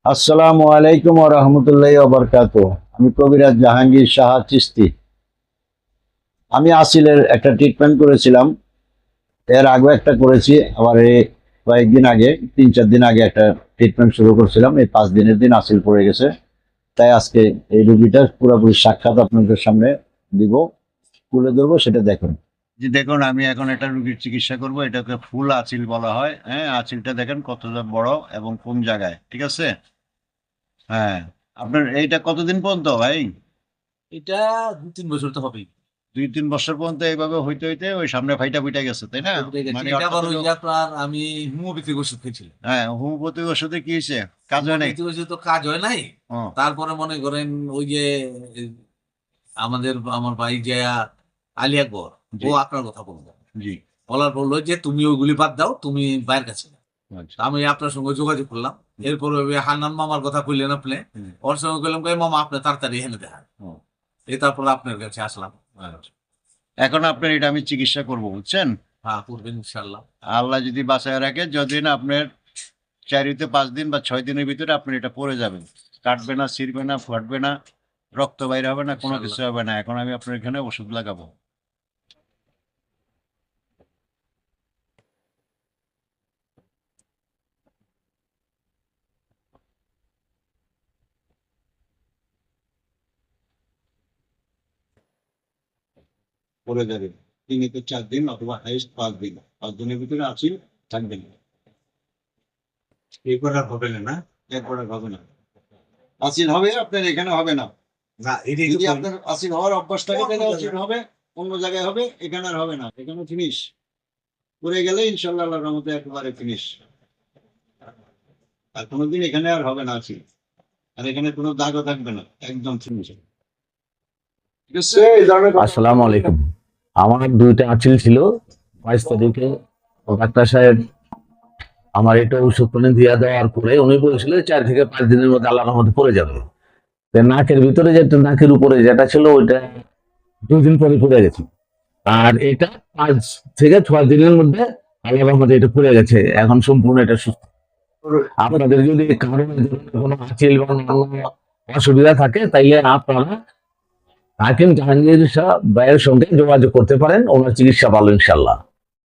আসসালামু আলাইকুম ওয়া রাহমাতুল্লাহি ওয়া বারাকাতুহু। আমি কবিরাজ জাহাঙ্গীর শাহ চিশতি। আমি আসিলের একটা ট্রিটমেন্ট করেছিলাম, এর আগেও একটা করেছি, আবার এই কয়েকদিন আগে 3-4 দিন আগে একটা ট্রিটমেন্ট শুরু করছিলাম। এই 5 দিনের দিন আসিল পড়ে গেছে, তাই আজকে এই রুগীটার পুরোপুরি সাক্ষাৎ আপনাদের সামনে দিব, তুলে ধরবো, সেটা দেখুন। জি দেখুন, আমি এখন একটা রুগীর চিকিৎসা করব। এটাকে ফুল আঁচিল বলা হয়। হ্যাঁ, আঁচিলটা দেখেন কতটা বড় এবং কোন জায়গায়, ঠিক আছে? হ্যাঁ, আপনার এইটা কতদিন পর্যন্ত ভাই? এটা 2-3 বছর তো হবেই। 2-3 বছর পর্যন্ত এইভাবে হইতে হইতে ওই সামনে ফাইটা ফুইটা গেছে, তাই না? উঠে গেছে। মানে এটা অর্থাৎ আবার ওই হলো, যে আপনার আমি হোমিওপ্যাথিক ওষুধ খেয়েছিলাম। হ্যাঁ, হোমিওপ্যাথি ওষুধে কি হয়েছে? কাজ হয় নাই? হোমিওপ্যাথিক ওষুধ তো কাজ হয় নাই। ও, তারপরে মনে করেন ওই যে এ, আমার ভাই যে আলী আকবর, ও জি আপনার কথা বললো। জি। বলার বললো যে তুমি ওইগুলি বাদ দাও, তুমি বাইরের কাছে যাও। আচ্ছা। তা আমি আপনার সঙ্গে যোগাযোগ করলাম। এরপরে ওই হান্নান মামার কথা কইলেন আপনি। হুম, ওর সঙ্গে কইলাম কই মামা আপনি তাড়াতাড়ি এখানে দেখান। ও, এই তারপরে আপনার কাছে আসলাম। আচ্ছা। এখন আপনার এটা আমি চিকিৎসা করব, বুঝছেন? হ্যাঁ, করবেন ইনশাল্লাহ। আল্লাহ যদি বাঁচায় রাখে, যতদিন আপনার 4-5 দিন বা 6 দিনের ভিতরে আপনার এটা পড়ে যাবে, কাটবে না, ছিঁড়বে না, ফাটবে না, রক্ত বাইরে হবে না, কোনো কিছু ইনশাল্লাহ। হবে না। এখন আমি আপনার এখানে ওষুধ লাগাবো। পড়ে যাবে 3 থেকে 4 দিন অথবা হাইস্ট 5 দিন। 5 দিনের ভিতরে আছি, থাকবেন। এরপর আর হবে না, না? এরপর আর হবে না। আসিল হবে, আপনার এখানে হবে না। না, এটাই তো যদি কই। আপনার আসিল হওয়ার অভ্যাস থাকে তাহলে আসিল হবে, অন্য জায়গায় হবে, এখানে আর হবে না। এখানে ফিনিশ। পড়ে গেলে ইনশাল্লাহ আল্লাহর রহমতে একেবারে ফিনিশ। আর কোনোদিন এখানে আর হবে না আসিল। আর এখানে কোনো দাগও থাকবে না, একদম ফিনিশ। ঠিক আছে? আসসালামু আলাইকুম। আমার 2টা আঁচিল ছিল। 22 তারিখে ডাক্তার সাহেব আমার এটা ওষুধ পানি দিয়ে দেওয়ার পরে উনি বলেছিল 4 থেকে 5 দিনের মধ্যে আল্লাহর রহমতে পড়ে যাবে। তো নাকের ভিতরে যেটা, নাকের উপরে যেটা ছিল ওইটা 2 দিন পরে পড়ে গেছে। আর এটা 5 থেকে 6 দিনের মধ্যে আল্লাহর রহমতে এটা পড়ে গেছে, এখন সম্পূর্ণ এটা সুস্থ। আপনাদের যদি কারো এই ধরনের কোনো আঁচিল বা অন্যান্য অসুবিধা থাকে তাইলে আপনারা হাকিম জাহাঙ্গীর শাহ ভাইয়ের সঙ্গে যোগাযোগ করতে পারেন, ওনার চিকিৎসা ভালো ইনশাল্লাহ।